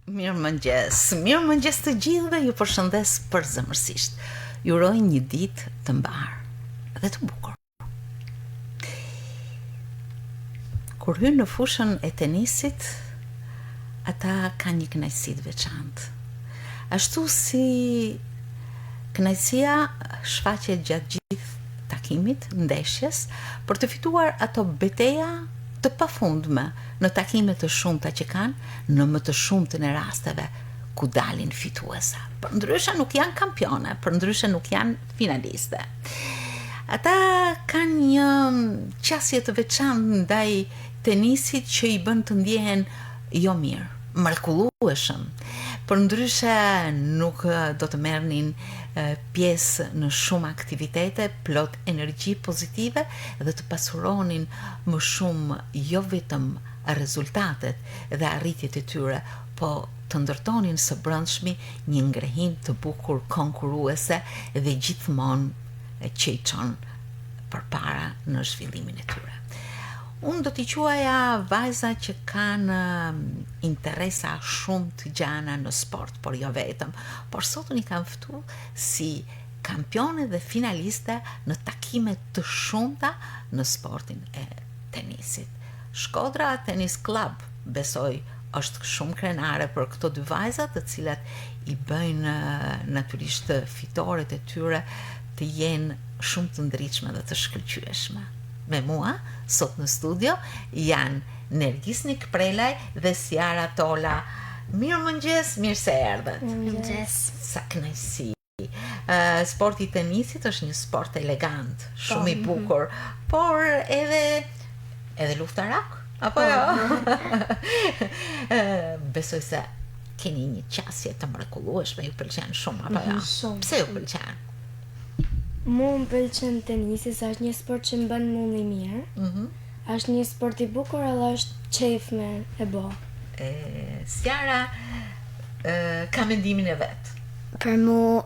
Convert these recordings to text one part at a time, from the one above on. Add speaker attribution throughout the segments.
Speaker 1: Mirëmëngjes të gjithëve, ju përshëndes përzemërsisht. Ju uroj një ditë të mbar dhe të bukur. Kur hyn në fushën e tenisit, ata kanë një kënaqësi të veçantë. Ashtu si kënaqësia shfaqet gjatë gjithë takimit, ndeshjes, për të fituar ato beteja të pafundme në takime të shumta që kanë, në më të shumtën e rasteve ku dalin fituesa. Përndryshe nuk janë kampione, përndryshe nuk janë finaliste. Ata kanë një qasje të veçantë ndaj tenisit që i bën të ndjehen jo mirë, mrekullueshëm. Përndryshe nuk do të merrnin pjesë në shumë aktivitete, plot energji pozitive dhe të pasuronin më shumë jo vetëm rezultatet dhe arritjet e tyre, po të ndërtonin së brendshmi një ngrehim të bukur konkurruese dhe gjithmonë që i çon përpara në zhvillimin e tyre. Unë do t'i quaja vajza që kanë interesa shumë të gjana në sport, por jo vetëm, por sot unë i kam ftu si kampione dhe finaliste në takime të shumta në sportin e tenisit. Shkodra Tennis Club, besoj, është shumë krenare për këto dy vajza, të cilat i bëjnë natyrisht fitoret e tyre të jenë shumë të ndritshme dhe të shkëlqyeshme. Me mua, sot në studio, janë Nergisnik Prelaj dhe Siara Tola. Mirëmëngjes, mirë se erdhët.
Speaker 2: Mirëmëngjes.
Speaker 1: Sa kënaqësi. Sporti i tenisit është një sport elegant, shumë i bukur, por edhe luftarak, apo jo? Besoj se keni një qasje të mrekullueshme, ju pëlqen shumë, apo jo?
Speaker 2: Shumë.
Speaker 1: Pse ju pëlqen?
Speaker 2: Mu më pëlqen tenisi, sa është një sport që më bën mundi mirë. Është një sport i bukur, edhe është qejf me e bo.
Speaker 1: Siara ka mendimin e vet.
Speaker 3: Për mu,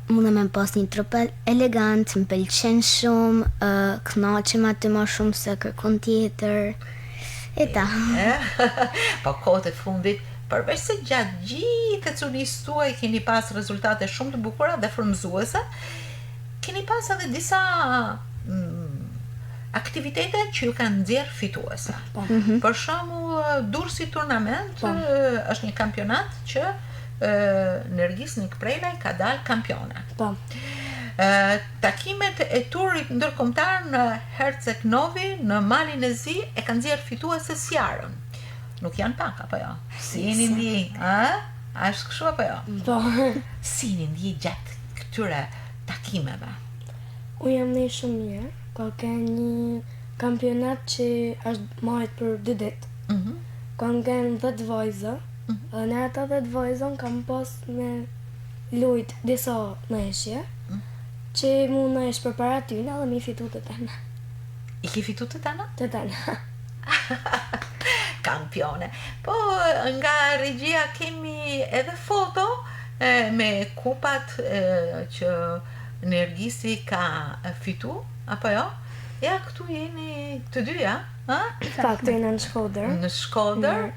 Speaker 3: mundem me pas një trup elegant, më pëlqen shumë, kënaqem aty më shumë se kërkon tjetër. E ta.
Speaker 1: Po kohët e fundit, përveç se gjatë gjithë e curisë tuaj keni pas rezultate shumë të bukura dhe frymëzuese, keni pas edhe disa aktivitete që ju kanë nxjerr fituese. Për shembull, Durrësi Turnament është një kampionat që Nergisnik Prelaj ka dalë kampione. Takimet e turit ndërkombëtar në Herceg Novi në Malin e Zi e kanë nxjerr fituese Siarën. Nuk janë pak, apo jo? Si jeni ndjej? A është kështu apo jo?
Speaker 2: Po.
Speaker 1: Si jeni ndjej gjatë këtyre takimeve?
Speaker 2: Unë jam ne shumë mirë, ka një kampionat që është marrët për 2 ditë. Kanë qenë 10 vajza, dhe në ata 10 vajza kam pas me lujt disa ndeshje, që mu nesh për para tyne dhe mi fitu të tëna.
Speaker 1: I ki fitu të tëna?
Speaker 2: Të tëna.
Speaker 1: Kampione. Po nga regjia kemi edhe foto me kupat që Nergisi ka fitu, apo jo? Ja, këtu jeni të dyja, ha?
Speaker 2: Pa, këtu jena në Shkodër.
Speaker 1: Në Shkodër,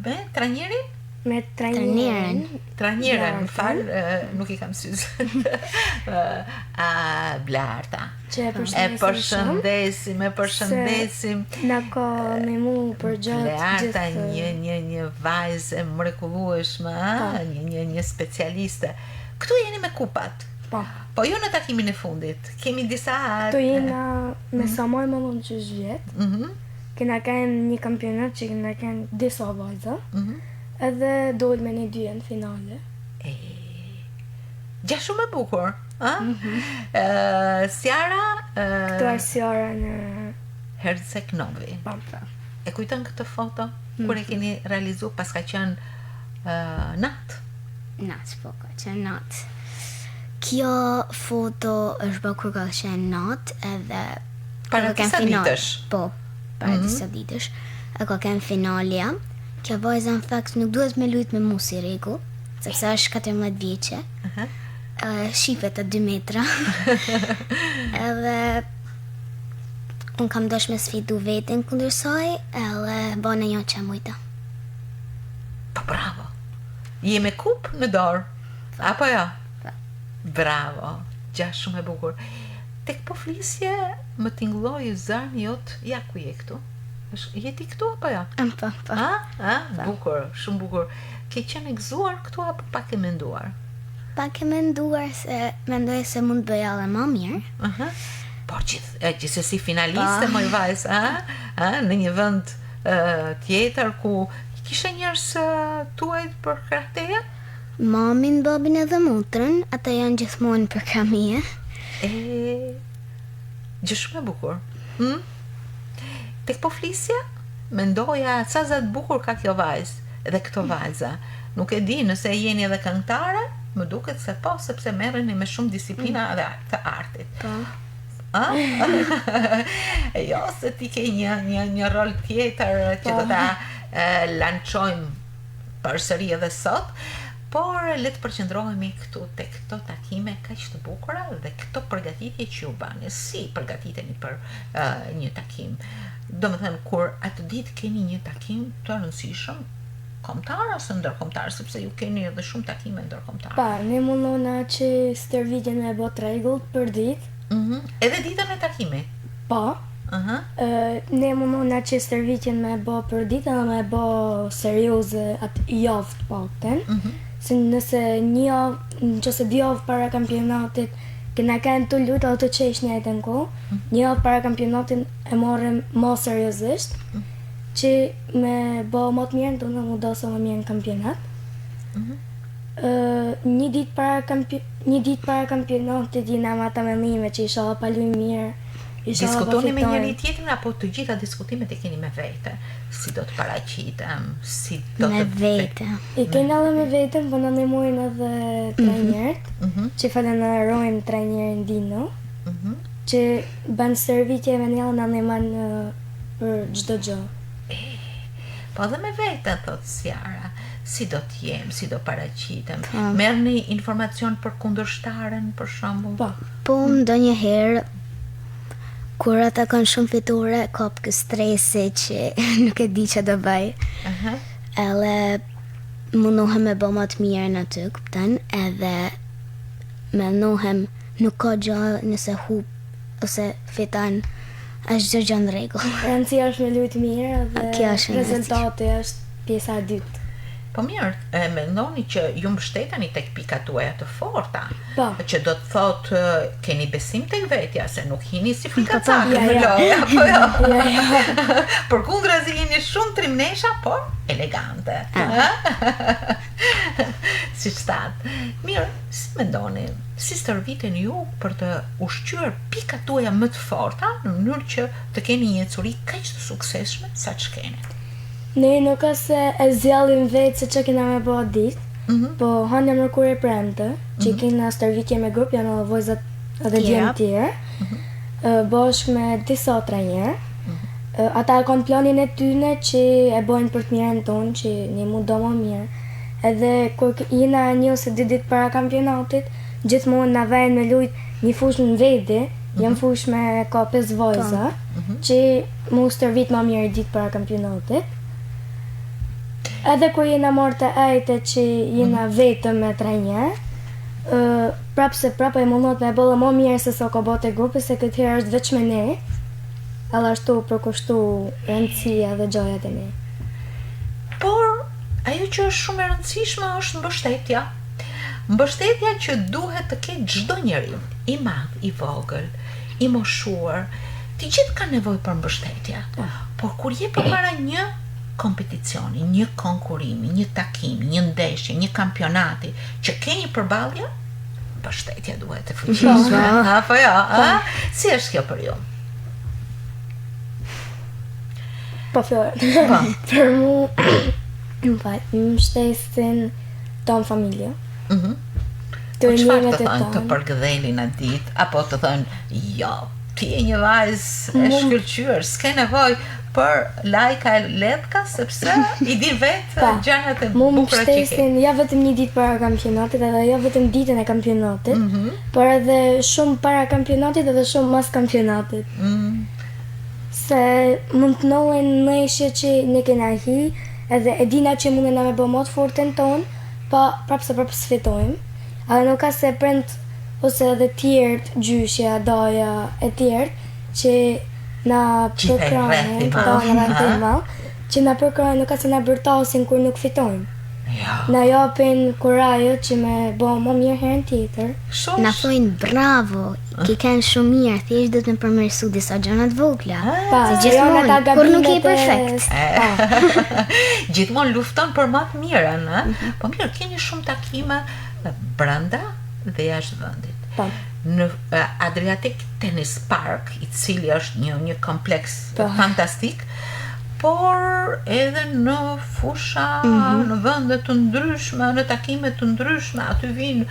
Speaker 1: me trajnerin?
Speaker 2: Me trajnerin.
Speaker 1: Trajneren, nuk i kam syze. Blarta.
Speaker 2: Që e
Speaker 1: përshëndesim.
Speaker 2: Na ka me mu për gjatë
Speaker 1: Blarta, një vajzë mrekullueshme, një specialiste. Këtu jeni me kupat. Po jo në takimin e fundit, kemi disa...
Speaker 2: Këtu jena me sa moj më nëmë që vjetë, kena kanë një kampionat që kena kanë disa vajza, edhe dojnë me një dyja në finale.
Speaker 1: Gja shumë e bukur, a? Siara...
Speaker 2: Këtu është Siara në...
Speaker 1: Herceg Novi. E kujton këtë foto, kur e keni realizu pas ka qenë natë?
Speaker 3: Natë, po ka qenë natë. Kjo foto është bërë kur ka qenë natë edhe...
Speaker 1: Para disa ditësh?
Speaker 3: Po, para disa ditësh. E ka qenë finalja. Kjo vajza në fakt nuk duhet me lujt me mu si rregull, sepse është 14 vjeqe. Shifet të 2 metra. Edhe unë kam dosh me sfidu vetin kundër saj, edhe bane jo që mujta.
Speaker 1: Po bravo. Je me kup në dorë. Apo jo? Bravo. Gjash shumë e bukur. Tek po flisje më tingëlloi zani jot. Ja ku je këtu? Je ti këtu apo jo?
Speaker 3: Po.
Speaker 1: Bukur, shumë bukur. Ke qenë e gëzuar këtu apo pak e menduar?
Speaker 3: Pak e menduar se mendoj se mund të bëj edhe më mirë.
Speaker 1: Por gjithsesi finaliste moj vajzë, në një vend tjetër ku kishe njerëz tuaj për krahteja?
Speaker 3: Mamin, babin edhe motrën, ata janë gjithmonë për kamie.
Speaker 1: Gjë shumë e bukur. Tek po flisja, mendoja sa zot bukur ka kjo vajzë dhe këto vajza. Nuk e di nëse jeni edhe këngëtare, më duket se po, sepse merreni me shumë disiplina dhe të artit.
Speaker 3: Po.
Speaker 1: Jo, se ti ke një rol tjetër që do ta lançojmë përsëri edhe sot, por le të përqendrohemi këtu tek këto takime kaq të bukura dhe këto përgatitje që ju bani. Si përgatiteni për një takim? Domethënë kur atë ditë keni një takim të rëndësishëm, kombëtar ose ndërkombëtar, sepse ju keni edhe shumë takime ndërkombëtar.
Speaker 2: Pa, ne mundona që stërvitjen me bot rregullt për ditë.
Speaker 1: Edhe ditën e takimit.
Speaker 2: Po. Ne mundona që stërvitjen me bë për ditë edhe me bë serioze atë javë të paktën. Se nëse nëse 2 javë para kampionatit kena kanë të lutë auto qesh një jetën kohë, 1 javë para kampionatin e morëm më seriozisht, që me bë më të mirë, tonë më dosa më mirë në kampionat. Një ditë para kampionatit jena me ata mendime që isha pa luajë mirë.
Speaker 1: Diskutoni me njëri tjetrin apo të gjitha diskutimet e keni me vete? Si do të paraqitem, si do të
Speaker 3: me vete.
Speaker 2: I kena edhe me vetën, po na ndihmojnë edhe trajnerët, që falenderojmë trajnerin Dino, që ban servitje me ne na ndihmon për çdo gjë.
Speaker 1: Po edhe me vetën, thot Sjara, si do të jem, si do paraqitem. Merrni informacion për kundërshtaren, për shembull.
Speaker 3: Po, ndonjëherë kur ata kanë shumë fitore, kap kë stresi që nuk e di që do bëj. Edhe mundohem me bë më të mirë në ty, kupton, edhe mendohem nuk ka gjë nëse hub ose fiton, është gjë në rregull.
Speaker 2: Rëndësia është me lujtë mirë dhe rezultati është pjesa e dytë.
Speaker 1: Po mirë, mendoni që ju mbështeteni tek pikat tuaja të forta,
Speaker 2: Po.
Speaker 1: që do të thotë keni besim tek vetja, se nuk hini si frikacake në lojë, apo jo? Përkundrazi jeni shumë trimnesha, por elegante. Si shtat. Mirë, si mendoni, si stërviten ju për të ushqyer pikat tuaja më të forta në mënyrë që të keni një ecuri kaq të suksesshme sa që keni?
Speaker 2: Ne nuk ka se e zjallim vetë se që kena me bëha ditë, po hënë mërkur e premte, që kena stërvitje me grup, janë edhe vojzat edhe djemë tjerë, bashkë me disa trajnerë. Ata e kanë planin e tyne që e bojnë për të mirën tonë, që një mu do më mirë. Edhe kur jena 1 ose 2 ditë para kampionatit, gjithmonë na vajnë me lujt një fush në vedi, jam fush me ka 5 vojza, që mu stërvit më mirë ditë para kampionatit. Edhe kur jena marrë të ajte që jena vetëm me trajner, prapë e mundot me bëllë më mirë se sa ka bote grupi, se këtë herë është veç me ne, edhe ashtu përkushtu rëndësia dhe gjojat e ne.
Speaker 1: Por, ajo që është shumë e rëndësishme është mbështetja. Mbështetja që duhet të ketë çdo njeri, i madh, i vogël, i moshuar, të gjithë kanë nevojë për mbështetje. Por kur je përpara një kompeticioni, një konkurimi, një takimi, një ndeshje, një kampionati që keni përballje, mbështetja duhet të fuqishme. Apo jo? Si është kjo për ju?
Speaker 2: Po filloj. Për mu, më mbështesin tonë familja.
Speaker 1: Po çfarë të thënë të përgëdhelin atë ditë, apo të thënë, jo, ti je një vajzë e shkëlqyer, s'ke nevojë për lajka e letka, sepse i di vetë gjërat e bukura që ke.
Speaker 2: Mu mbështesin ja vetëm një ditë para kampionatit, edhe ja vetëm ditën e kampionatit, por edhe shumë para kampionatit edhe shumë mas kampionatit. Se mund të nollen ndeshje që ne kena hi, edhe e dina që mundin na me bë më të fortën tonë, pa prapë sfitojmë. A nuk ka se prend ose edhe tjertë, gjyshja, daja e tjertë që na përkrajnë, që na përkrajnë nuk ka se na bërtasin kur nuk fitojmë. Na japin kurajo që me bo më mirë herën tjetër.
Speaker 3: Na thojnë bravo, ki kanë shumë mirë, thjesht do të më përmirësu disa gjëra të vogla. Se gjithmonë, kur nuk je perfekt.
Speaker 1: Gjithmonë lufton për më të mirën, po mirë, keni shumë takime brenda dhe jashtë vendit. Në Adriatic Tennis Park, i cili është një kompleks fantastik, por edhe në fusha, në vende të ndryshme, në takime të ndryshme, aty vinë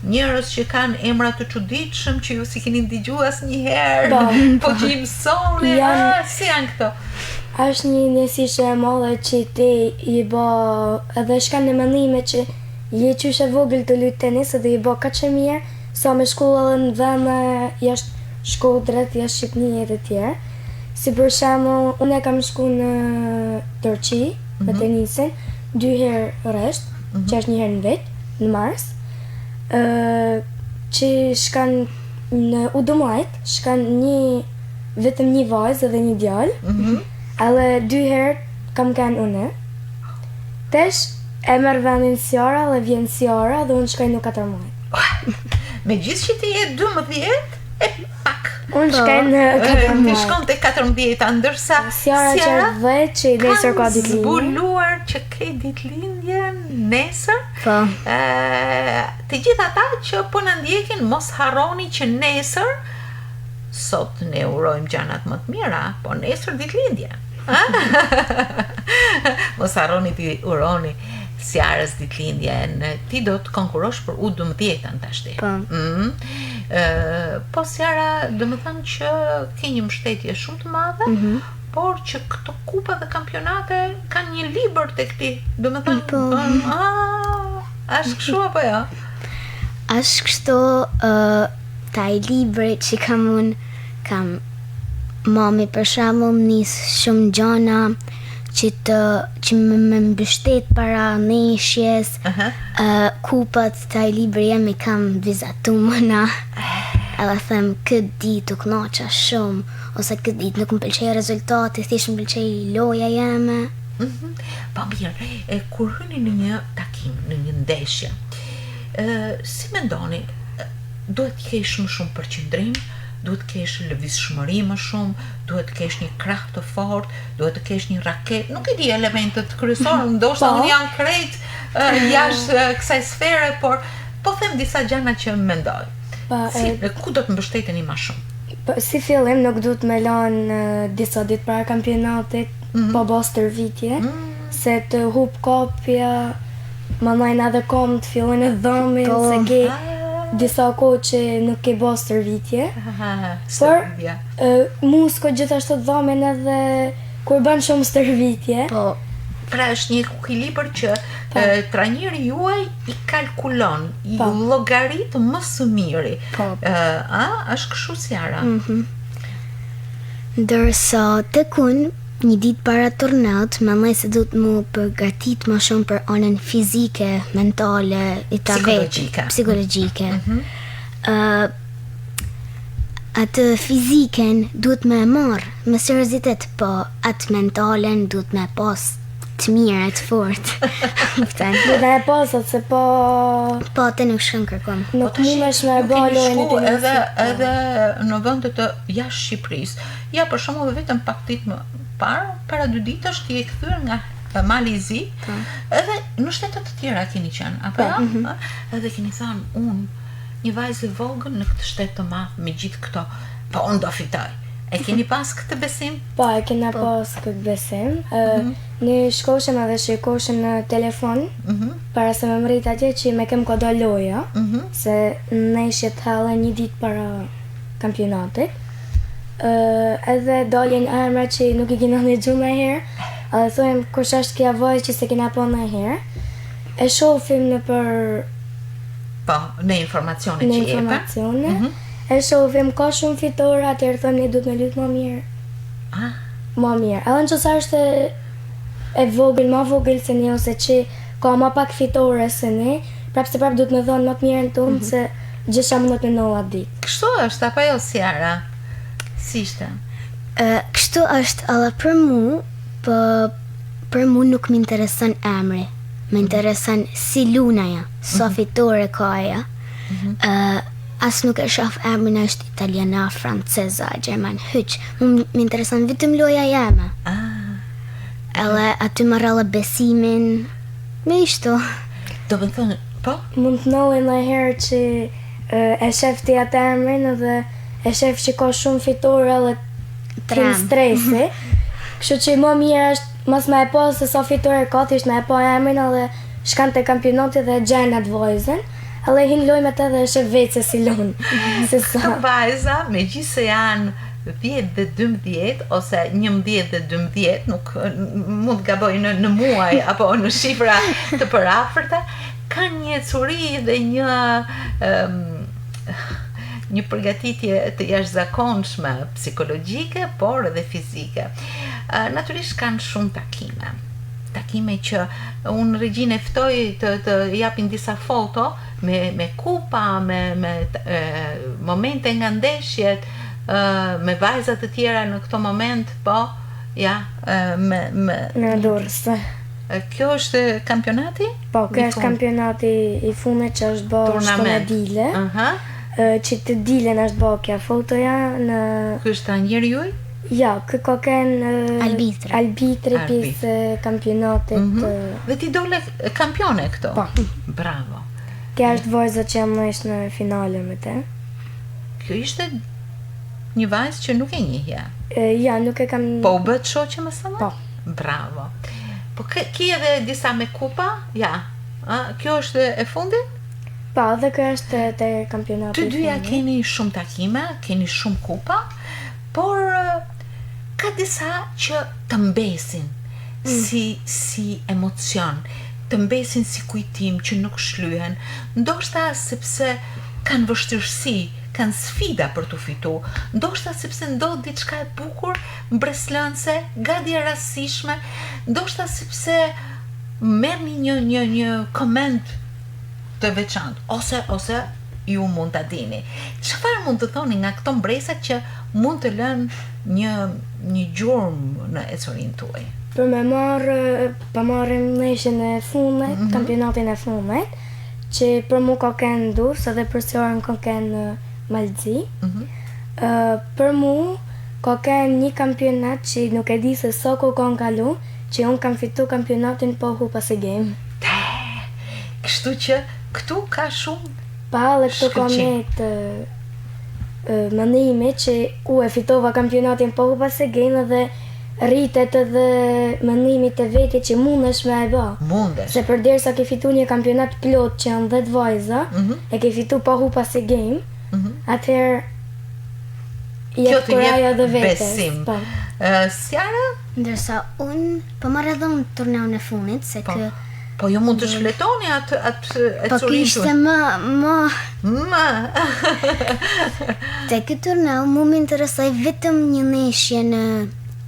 Speaker 1: njerëz që kanë emra të çuditshëm që ju si keni dëgjuar asnjëherë, po që i mësoni, si janë këto?
Speaker 2: Është një njësi që e madhe që ti i bë edhe shkan në mendime që je qysh e vogël të lutë tenis dhe i bë kaq që mirë, sa me shkolla edhe në vende jashtë Shkodrës, jashtë Shqipërisë e tjerë. Si për shembull, unë kam shku në Turqi me tenisin 2 herë rresht, që është 1 herë në vit, në mars. Që shkan në Udumajt, shkan vetëm një vajzë dhe një djalë. Edhe 2 herë kam kanë unë. Tesh e merr vendin Sjara dhe vjen Sjara dhe unë shkoj në 4 muaj.
Speaker 1: Megjithëse që ti je 12, e pak.
Speaker 2: Unë shkoj në 4 muaj.
Speaker 1: Ti shkon te 14, ndërsa
Speaker 2: Sjara që është 10 që i nesër ka ditëlindje.
Speaker 1: Zbuluar që ke ditëlindje nesër.
Speaker 3: Po.
Speaker 1: Të gjithë ata që po na ndjekin, mos harroni që nesër, sot ne urojmë gjanat më të mira, po nesër ditëlindje. Mos harroni ti uroni Sjarës ditëlindjen, ti do të konkurosh për U12 tashti. Po Sjara, do të thënë që ke një mbështetje shumë të madhe, por që këto kupa dhe kampionate kanë një libër tek ti. Do të thënë, është kështu apo jo?
Speaker 3: Është kështu, taj libri që kam mami për shembull më nis shumë gjana që më mbështet para neshjes, kupat taj libri jemi kam vizatu mëna, edhe them këtë ditë u kënaqa shumë, ose këtë ditë nuk më pëlqej rezultati, thjesht më pëlqej loja jeme.
Speaker 1: Po mirë, kur hyni në një takim, në një ndeshje, si mendoni, duhet të kesh më shumë përqendrim, duhet të kesh lëvizshmëri më shumë, duhet të kesh një krah të fortë, duhet të kesh një raket, nuk e di elementet kryesore, ndoshta unë jam krejt jashtë kësaj sfere, por po them disa gjëra që mendoj. Ku do të mbështeteni më shumë?
Speaker 2: Si fillim nuk duhet me lanë disa ditë para kampionatit, po bë stërvitje, se të hub kopja, mandajnë edhe kom të fillojnë e dhëmin, se ke disa kohë që nuk ke bë stërvitje. Por mu s'ko gjithashtu dhëmin edhe kur bën shumë stërvitje.
Speaker 1: Pra është një ekuilibër që trajneri juaj i kalkulon, i llogarit më së miri. Është kështu Sjara.
Speaker 3: Ndërsa tek unë, një ditë para turneut, mendoj se do të më përgatit më shumë për anën fizike, mentale, psikologjike. Atë fiziken duhet me marr me seriozitet, po atë mentalen duhet me pas të mirë, të fortë.
Speaker 2: Duhet e pasat se po
Speaker 3: të nuk shkon kërkon.
Speaker 2: Nuk mundesh me balojnë e tenisit.
Speaker 1: Edhe në vendet të jashtë Shqipërisë. Ja, për shembull vetëm pak ditë më parë, para 2 ditësh ti je kthyer nga Malizi, edhe në shtetet të tjera keni qenë, apo jo? Edhe keni thënë unë një vajzë e vogël në këtë shtet të madh me gjithë këto, po unë do fitoj. E keni pas këtë besim?
Speaker 2: Po, e kena pas këtë besim. Ne shkoshëm edhe shikoshëm në telefon, para se me mrit atje që me kem kodo loja, se neshjet hellen një ditë para kampionatit. Edhe daljen emra që nuk i kena një gjumë e herë, edhe thujmë kush është kja vajzë që se kena po në herë, e shofim në për...
Speaker 1: Po, në informacione që jepe.
Speaker 2: E shofim ka shumë fitore, atërë thëmë ne duhet me lutë më mirë. Më mirë. Edhe në qësa është e vogël, ma vogël se ne ose që ka ma pak fitore se ne, prapë se prapë du të me thonë më të mirën tonë se gjitha më të nëlla ditë.
Speaker 1: Kështu është, apo jo Siara? Si ishte?
Speaker 3: Kështu është, edhe për mu nuk më interesën emri. Më interesën si lunaja, sa fitore ka aja. As nuk e shaf emrin është italiana, franceza, gjerman, hyq. Më interesën vetëm loja jeme. Edhe aty më rrëllë besimin, me ishto.
Speaker 1: Do më thënë, po?
Speaker 2: Mund të nëllë në herë që e shef të atë emrin edhe e shef që ka shumë fitore edhe t'kin stresi. Kështu që më mirë është mos me e po se sa fitore ka, thjesht me e po emrin edhe shkan të kampionati dhe gjen atë vajzën. Edhe hin lojmet edhe është vetë se si lon.
Speaker 1: Këto vajza, megjithëse janë 10 dhe 12 ose 11 dhe 12, nuk mund të gaboj në muaj apo në shifra të përafërta, kanë një curi dhe një përgatitje të jashtëzakonshme psikologjike, por edhe fizike. Natyrisht kanë shumë takime që unë Regjinë e ftoj të japin disa foto me kupa, me momente nga ndeshjet, me vajzat të tjera në këto moment, po, ja,
Speaker 2: në Durrës.
Speaker 1: Kjo është kampionati?
Speaker 2: Po, kjo është kampionati i fundit që është bërë shtonë dile. Që të dilen është bërë kja fotoja në...
Speaker 1: Kjo është trajneri juaj?
Speaker 2: Ja, kë ka kënë albitri pjesë kampionatit.
Speaker 1: Dhe ti dole kampione këto?
Speaker 2: Po.
Speaker 1: Bravo.
Speaker 2: Kja është vajza që jam ishtë në finale me te.
Speaker 1: Kjo ishte një vajzë që nuk e njihja?
Speaker 2: Ja, nuk e kam...
Speaker 1: Po u bët shoqe më sëmë?
Speaker 2: Po.
Speaker 1: Bravo. Po ki edhe disa me kupa? Ja. Kjo është e fundit?
Speaker 2: Po, dhe kjo është të kampionatit.
Speaker 1: Të dyja keni shumë takime, keni shumë kupa, por ka disa që të mbesin si emocion, të mbesin si kujtim që nuk shlyhen, ndoshta sepse kanë vështirësi, kanë sfida për të fitu, ndoshta sepse ndodh diçka e bukur, mbreslënse, gati e rastishme, ndoshta sepse merrni një koment të veçantë, ose ju mund ta dini. Çfarë mund të thoni nga këto mbresa që mund të lënë një gjurmë në ecurinë tuaj?
Speaker 2: Për me marrim ndeshjen e fundit, kampionatin e fundit, që për mu ka kënë Durrës edhe për Siarën ka kënë Malzi. Për mu ka kënë një kampionat që nuk e di se sa ko kanë kalu, që unë kam fitu kampionatin po hu pas e game.
Speaker 1: Kështu që këtu ka shumë
Speaker 2: pa dhe këtu ka me të mëndime që u e fitova kampionatin po hu pas e game dhe rritet edhe mëndimit të veti që mundesh me e ba.
Speaker 1: Mundesh.
Speaker 2: Se përderisa ke fitu një kampionat plot që janë 10 vajza, e ke fitu pa hu pas e game, atëherë
Speaker 1: kjo të jep besim. Siara?
Speaker 3: Ndërsa unë po marrë edhe unë turneun e fundit, se kë...
Speaker 1: Po jo mund të shfletoni atë
Speaker 3: po kishte më... Te këtë turneu mu më interesoj vetëm një neshje në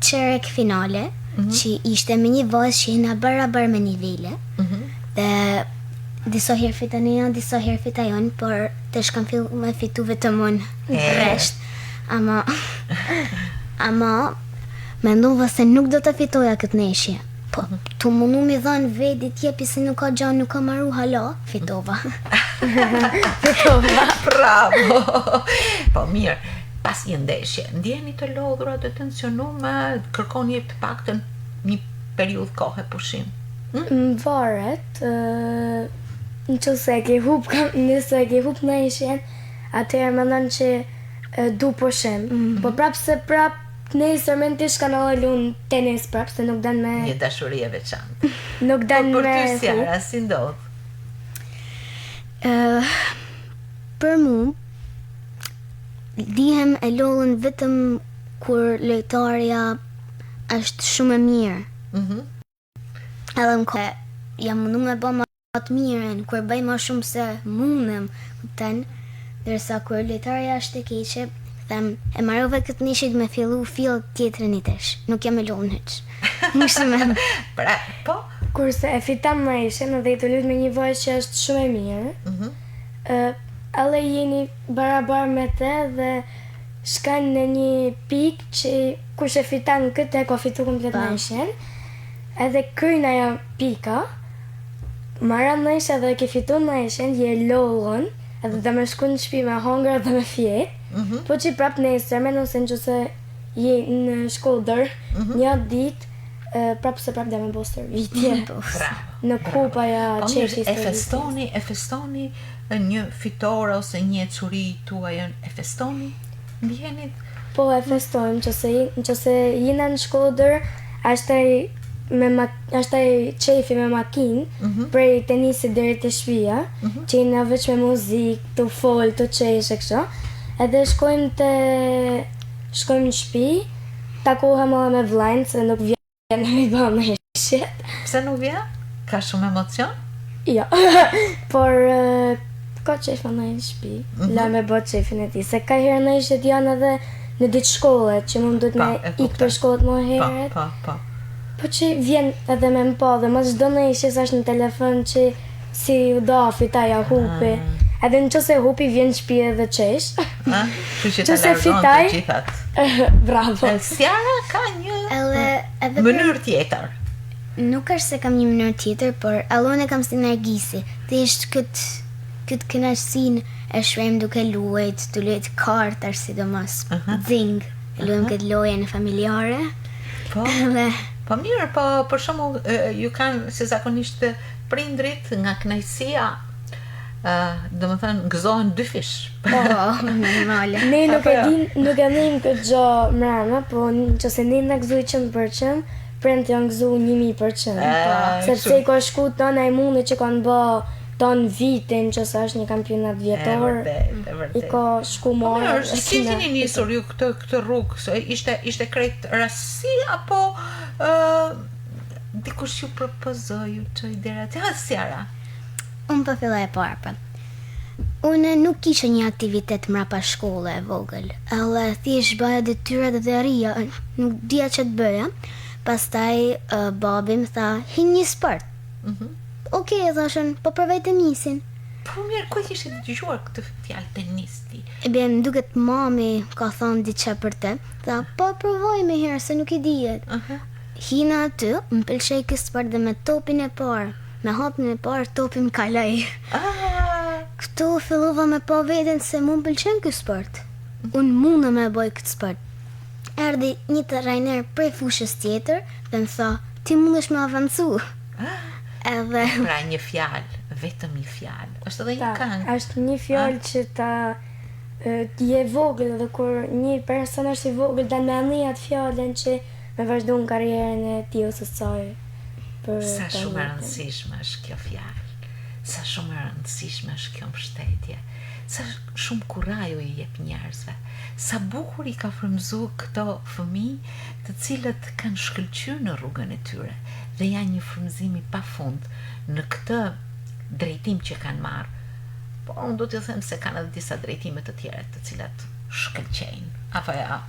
Speaker 3: qerek finale, që ishte me një vajzë që jena barabar me nivele, dhe disa herë fitan e janë, disa herë fita jonë, por të shkam fillu me fitu vetëm unë resht. Ama mendova se nuk do të fitoja këtë neshje. Po, tu mundu mi dhanë vedi tjepi se nuk ka gjanë, nuk ka maru hala, fitova.
Speaker 2: Fitova.
Speaker 1: Bravo. Po mirë, pas një ndeshje, ndjeni të lodhura, të tensionume, kërkoni të paktën një periudhë kohë pushim?
Speaker 2: Varet, nëse e ke hup ndeshjen, atëherë mendon që du pushim. Po prapë se prapë nesër me në tish ka në lun tenis prapë, se nuk dan me...
Speaker 1: Një dashuri e veçantë.
Speaker 2: Nuk dan me...
Speaker 1: Por për ty Siara, si ndodh?
Speaker 3: Për mu, dihem e lollën vetëm kur lojtarja është shumë e mirë. Edhe më kohë, jam mundu me ba ma të mirën, kur bëj ma shumë se mundem, dërsa kur lojtarja është e keqe, them, e marrove këtë nishit me fillu fill tjetër një tesh, nuk jam e lollën hyq. Mushmen.
Speaker 1: Pra, po?
Speaker 2: Kurse e fiton Marishin dhe i të lutë me një vojë që është shumë e mirë. Alle jeni barabar me te dhe shkan në një pikë që kush e fitan këtë e ka fitu komplet Marishin. Edhe kryjnë ajo pika, maran Marisha dhe ke fitu Marishin, je logën, edhe dhe me shku në shpi me hongër dhe me fjetë. Po që prap nesër, me nëse në qëse je në shkodër, një ditë, prap dhe me bo servitje. Në kupa ja qeshi
Speaker 1: servitje. E festoni një fitore ose një curi tuajën, e festoni? Ndjenit?
Speaker 2: Po e festojmë, qëse jina në shkodër, ashtaj qefi me makinë, prej tenisit deri të shpia, që jina veç me muzik, të fol, të qesh e kësho. Edhe shkojmë në shpi, takohem edhe me vlajnë, se nuk vjen me i ba me shqet.
Speaker 1: Pse nuk vjen? Ka shumë emocion?
Speaker 2: Jo, por ka qef me në shpi, la me bot qefin e ti, se ka herë në ishët janë edhe në ditë shkollet, që mund duhet me ikë për shkollet më heret. Po që vjen edhe me më pa, dhe më çdo në ishës është në telefon që si u dafi ta ja hupi. Edhe në qëse hupi vjen shpi edhe qesh.
Speaker 1: Qëse fitaj të gjithat.
Speaker 2: Bravo.
Speaker 1: Sjara ka një mënyrë tjetër.
Speaker 3: Nuk është se kam një mënyrë tjetër, por allon e kam si Nergisi. Të ishtë këtë kënaqësin e shprejmë duke luajt, të luajt kartar sidomos, dzing, luajmë këtë lojën familjare.
Speaker 1: Po mirë, po për shembull ju kanë si zakonisht prindrit nga kënaqësia, do më thënë, gëzohen dy fish.
Speaker 3: Normale.
Speaker 2: Ne nuk e dim këtë gjo mrena, po nëse ne në gëzuj 100%, prindët janë gëzu 1000%. Sepse i ka shku tonë e mundi që kanë bë tonë vitin që sa është një kampionat vjetor. I ka shku marë.
Speaker 1: Si keni nisur ju këtë rrugë? Ishte krejt rasti apo dikush ju propozoi ju çoj deri aty? Sjara.
Speaker 3: Unë po filloj e parë. Unë nuk kisha një aktivitet mrapa shkolle e vogël, edhe thjesht bëja detyrat dhe rria, nuk dija që të bëja. Pastaj babi më tha, hin një sport. Okej, thashën, po provoj tenisin.
Speaker 1: Po mirë, ku kishe dëgjuar këtë fjalë tenisti?
Speaker 3: Më duket mami ka thonë diçka për te. Tha, po provoj me herë se nuk i dihet. Hina aty, më pëlqej ky sport dhe me topin e parë. Me hapin e parë, topi më kaloi. Këtu fillova me pa veten se mu më pëlqen ky sport. Unë mundem me bëj këtë sport. Erdhi një trajner prej fushës tjetër dhe më tha, ti mundesh me avancu. Edhe
Speaker 1: pra një fjalë, vetëm një fjalë. Është edhe një këngë.
Speaker 2: Është një fjalë që ti je vogël dhe kur një person është i vogël dan me anij atë fjalën që me vazhdon karrierën e tij ose saj.
Speaker 1: Sa shumë e rëndësishme është kjo fjalë. Sa shumë e rëndësishme është kjo mbështetje. Sa shumë kurajë i jep njerëzve. Sa bukur i ka frymëzuar këto fëmijë të cilët kanë shkëlqyer në rrugën e tyre dhe janë një frymëzim i pafund në këtë drejtim që kanë marrë. Po unë do t'ju them se kanë edhe disa drejtime të tjera të cilat shkëlqejnë. Apo ja.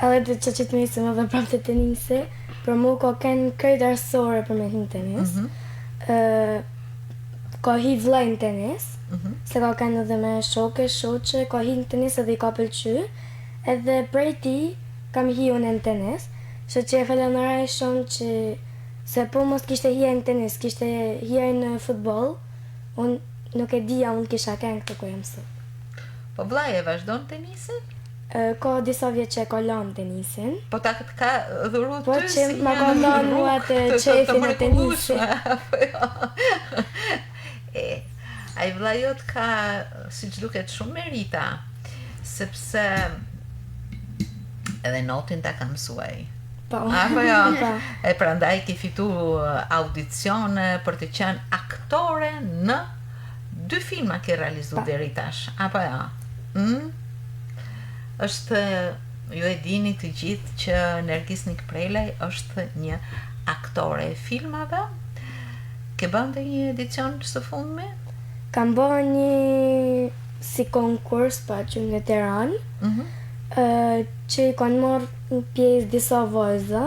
Speaker 2: Edhe që të nisëm edhe prapë të tenisi, për mu ka kënë krejt arsore për me hin tenis. Ka hi vllai në tenis, se ka kënë edhe me shoqe, ka hi në tenis edhe i ka pëlqy, edhe prej ti kam hi unë në tenis, që e falenderoj shumë që se po mos kishte hije në tenis, kishte hije në futboll, unë nuk e dija, unë kisha kënë këtë ku jam sot.
Speaker 1: Po vllai e vazhdon tenisin?
Speaker 2: Ka disa vjetë që e ka lanë tenisin.
Speaker 1: Po ta këtë ka dhuru
Speaker 2: ty si që ma ka lanë mua të qefin e tenisin.
Speaker 1: A i vllajot ka, si që duket, shumë merita, sepse edhe notin ta ka mësuaj. Apo jo? E prandaj ke fitu audicione për të qenë aktore në 2 filma ke realizu deri tash. Apo jo? Është, ju e dini të gjithë që Nergis Nikprelaj është një aktore e filmave. Ke bënde një edicion së fundmi?
Speaker 2: Kam bërë një si konkurs pa që në Tiranë, që i kanë marrë pjesë disa vajza,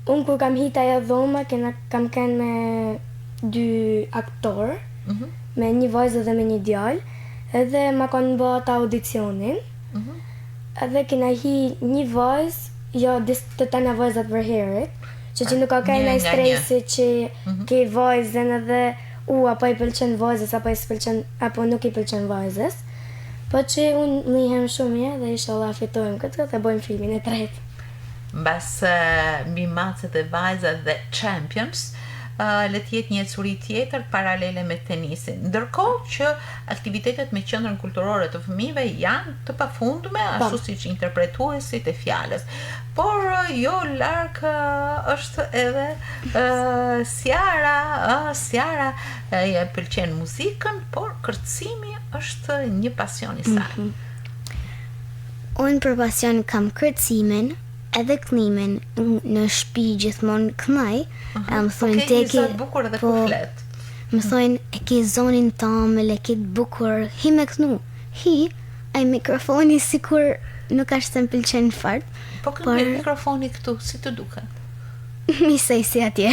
Speaker 2: Unë kur kam hita ajo dhoma, kam kënë me 2 aktorë, me një vajzë dhe me një djalë, edhe ma kanë bë ata audicionin, edhe kena hi një vajzë, jo të tana vajzat për herët, që nuk ka kaj nëj stresi që ke vajzën edhe apo i pëlqen vajzës, apo nuk i pëlqen vajzës, po që unë nihem shumë mirë dhe inshallah fitojmë këtë dhe bojmë filmin e tretë.
Speaker 1: Mbas mbi macet e vajzat dhe Champions, le të jetë një ecuri tjetër paralele me tenisin. Ndërkohë që aktivitetet me qendrën kulturore të fëmijëve janë të pafundme, ashtu siç interpretuesit e fjalës. Por jo larg është edhe Sjara ja pëlqen muzikën, por kërcimi është një pasion i saj.
Speaker 3: Unë për pasion kam kërcimin edhe kënimin në shtëpi gjithmonë kënaj, më thonë
Speaker 1: te ke bukur edhe kur flet.
Speaker 3: Më thonë e ke zonin tëmë, e ke bukur, hi me kënu. Ai mikrofoni sikur nuk ashtë se më pëlqen fart.
Speaker 1: Po kënë mikrofoni këtu, si të duket?
Speaker 3: Misej si atje.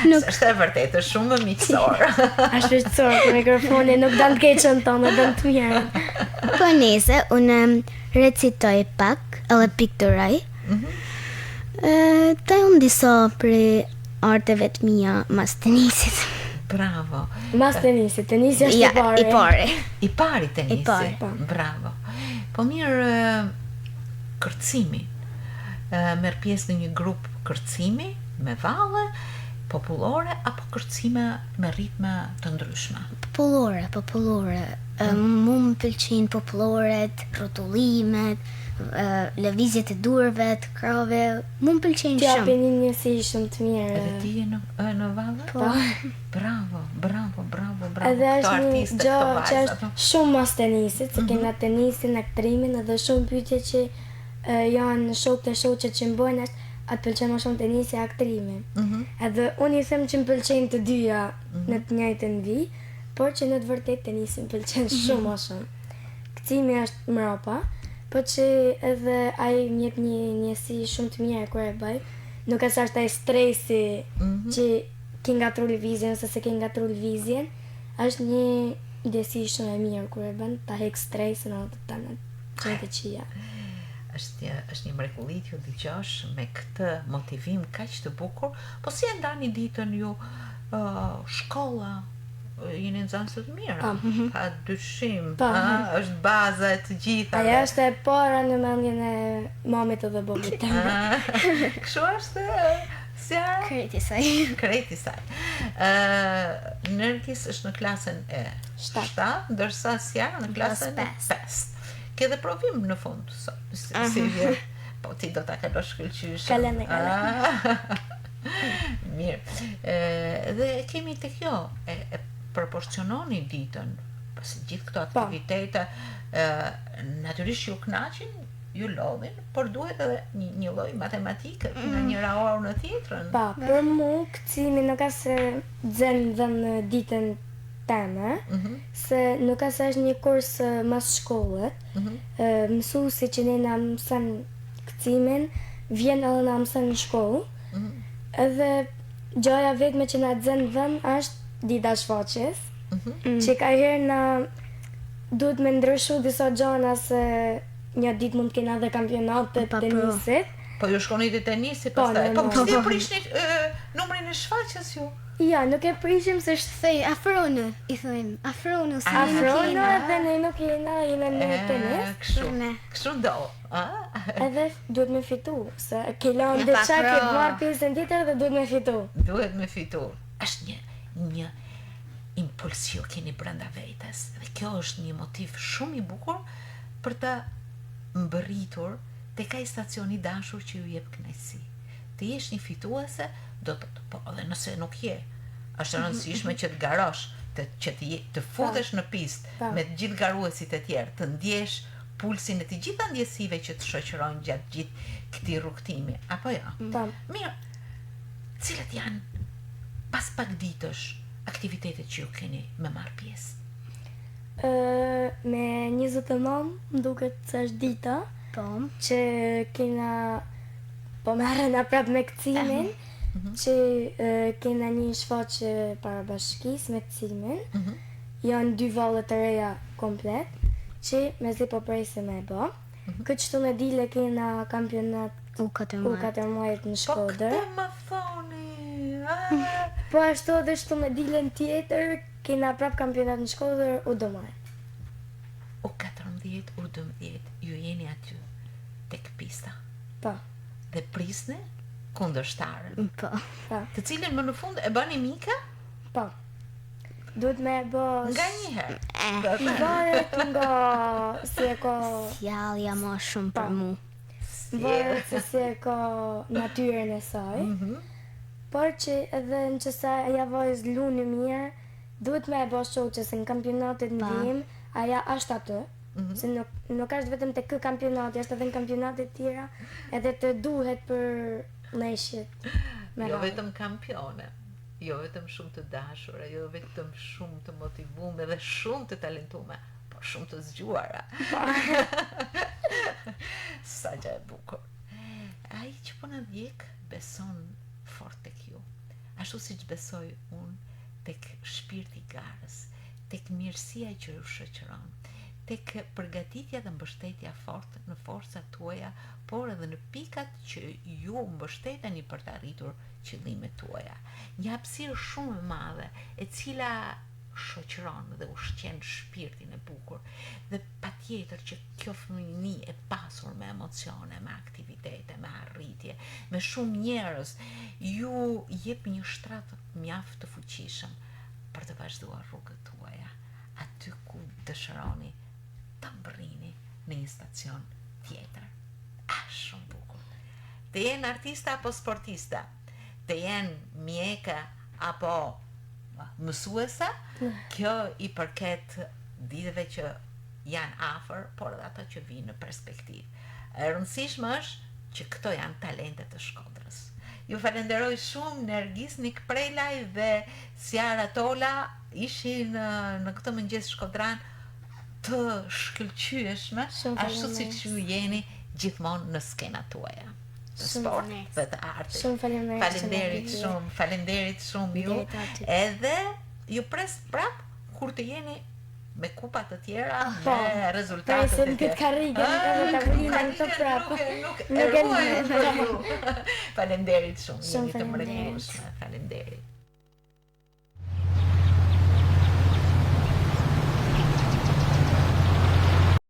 Speaker 1: Është e vërtetë, shumë më miqësor.
Speaker 2: Ashtë miqësor, mikrofoni nuk dan të keqën tonë, dan të mirë.
Speaker 3: Po nese, unë recitoj pak, edhe pikturoj. Të unë disa për arteve të mija mas tenisit.
Speaker 1: Bravo.
Speaker 2: Mas tenisit, tenisi është i pari.
Speaker 1: I pari tenisi. Bravo. Po mirë, kërcimi. Merë pjesë në një grup kërcimi me valle, popullore, apo kërcime me ritme të ndryshme?
Speaker 3: Popullore. Mu më pëlqin populloret, rrotullimet, lëvizjet e durve, të krave, mu më pëlqin shumë.
Speaker 2: T'japin një njësi shumë të mirë.
Speaker 1: Edhe ti e në valle?
Speaker 2: Po.
Speaker 1: Bravo.
Speaker 2: Edhe është një gjë që është shumë mas tenisit, se kena tenisin, aktrimin, edhe shumë pyetje që janë shokët e shoqet që më bojnë është atë pëlqen më shumë tenisi e aktrimi. Edhe unë i them që më pëlqen të dyja në të njëjtën vijë, por që në të vërtetë tenisi më pëlqen shumë më shumë. Kërcimi është mrapa, po që edhe ai më jep një njësi shumë të mirë kur e bëj. Nuk është ashtu ai stresi që ke ngatruar lëvizjen ose se ke ngatruar lëvizjen, është një ndjesi shumë e mirë kur e bën, ta heq stresin atë tani çfarë që ja.
Speaker 1: Është një mrekulli t'ju dëgjosh me këtë motivim kaq të bukur, po si e ndani ditën ju shkolla? Jeni nxënës të mira, pa dyshim, është baza e të gjitha.
Speaker 2: Aja është e para në mendjen e mamit edhe babait tim.
Speaker 1: Kështu është Sjara? Kreti saj. Nergis është në klasën e 7, ndërsa Sjara në klasën e 5. Ke dhe provim në fund, si vje, po ti do ta kalosh shkëlqyshëm.
Speaker 2: Kalem.
Speaker 1: Mirë. Dhe kemi të kjo, e proporciononi ditën, pasi gjithë këto aktivitete, natyrisht ju kënaqin, ju lodhin, por duhet edhe një lloj matematike, në njëra orë në tjetrën.
Speaker 2: Pa, për mu, kërcimi nuk ka se dzën dhe në ditën teme, se nuk ka se është një kurs mas shkollet, mësuesi që ne na mësën kërcimin, vjen edhe na mësën në shkollë, edhe gjoja vetme që na dzën vën është dita shfaqjes, që ka herë na duhet me ndryshu disa gjona se një ditë mund të kena dhe kampionate të tenisit.
Speaker 1: Po ju shkoni të tenisi pastaj. Po pse e prishni numrin e shfaqjes ju?
Speaker 2: Ja, nuk e prishim se
Speaker 3: thej afronu, i thojmë, afronu se
Speaker 2: afronu edhe ne nuk jena në tenis.
Speaker 1: Kështu do.
Speaker 2: Edhe duhet me fitu, se ke lënë diçka ke marr pjesën tjetër dhe duhet me fitu.
Speaker 1: Duhet me fitu. Është një impuls që keni brenda vetes. Dhe kjo është një motiv shumë i bukur për të mbërritur tek ai stacioni dashur që ju jep kënaqësi. Të jesh një fituese, do po edhe nëse nuk je, është rëndësishme që të garosh, që të futesh në pistë me të gjithë garuesit e tjerë, të ndjesh pulsin e të gjitha ndjesive që të shoqërojnë gjatë gjithë këtij rrugtimi, apo jo? Mirë. Cilat janë pas pak ditësh aktivitetet që ju keni me marr pjesë?
Speaker 2: Me 29 më duket se është dita që kena po merrena prap me kcimin, që kena një shfaqje para bashkisë me kcimin, janë 2 valle të reja komplet, që mezi po presim me bë. Këtë çtu në dile kena kampionat U14 në
Speaker 1: Po
Speaker 2: Shkodër.
Speaker 1: këtë më thoni.
Speaker 2: Po ashtu edhe shtu në dilën tjetër, kena prap kampionat në Shkodër U12.
Speaker 1: U14, U12, ju jeni aty tek pista
Speaker 2: Po,
Speaker 1: dhe prisni kundërshtarën,
Speaker 3: Po.
Speaker 2: po,
Speaker 1: të cilën më në fund e bëni mika
Speaker 2: po. Duhet me bë
Speaker 1: nga një herë.
Speaker 2: varet nga si e ka
Speaker 3: Fjallja më shumë për mu.
Speaker 2: varet se si e ka natyrën e saj. Por që edhe në qësa aja vajzë luni mirë, duhet me e bë shoh që se në kampionatet në vim, aja është aty. Se nuk është vetëm të kë kampionati, është edhe në kampionatet tjera, edhe të duhet për leshjet.
Speaker 1: Jo vetëm kampione, jo vetëm shumë të dashura, jo vetëm shumë të motivume dhe shumë të talentume, por shumë të zgjuara. Sa gjë e bukur. Ai që po na ndjek beson fort tek ju. Ashtu siç besoj unë tek shpirti i garës, tek mirësia që ju shoqëron, tek përgatitja dhe mbështetja fort në forcat tuaja, por edhe në pikat që ju mbështeteni për të arritur qëllimet tuaja. Një hapësirë shumë e madhe, e cila shoqëron dhe ushqen shpirtin e bukur, dhe patjetër që kjo fëmijëni e pasur me emocione, me aktivitete, me arritje, me shumë njerëz, ju jep një shtrat mjaft të fuqishëm për të vazhduar rrugët tuaja, aty ku dëshironi ta mbërrini në një stacion tjetër. Shumë bukur. Të jenë artista apo sportista, të jenë mjeka apo mësuesa, kjo i përket ditëve që janë afër, por edhe ato që vinë në perspektivë. E rëndësishme është që këto janë talentet të Shkodrës. Ju falenderoj shumë Nergis Nikprelaj dhe Siara Tola, ishin në këtë mëngjes shkodran të shkëlqyeshme, ashtu siç ju jeni gjithmonë në skenat tuaja të sport dhe të artit.
Speaker 2: Shumë
Speaker 1: Faleminderit shumë ju. Edhe ju pres prap kur të jeni me kupa të tjera, me rezultate të tjera.
Speaker 2: Këtë karrige, në tavolinë të prap.
Speaker 1: Nuk e ruaj për ju. Faleminderit shumë. Jeni të
Speaker 2: Shumë
Speaker 1: mrekullueshme. Faleminderit.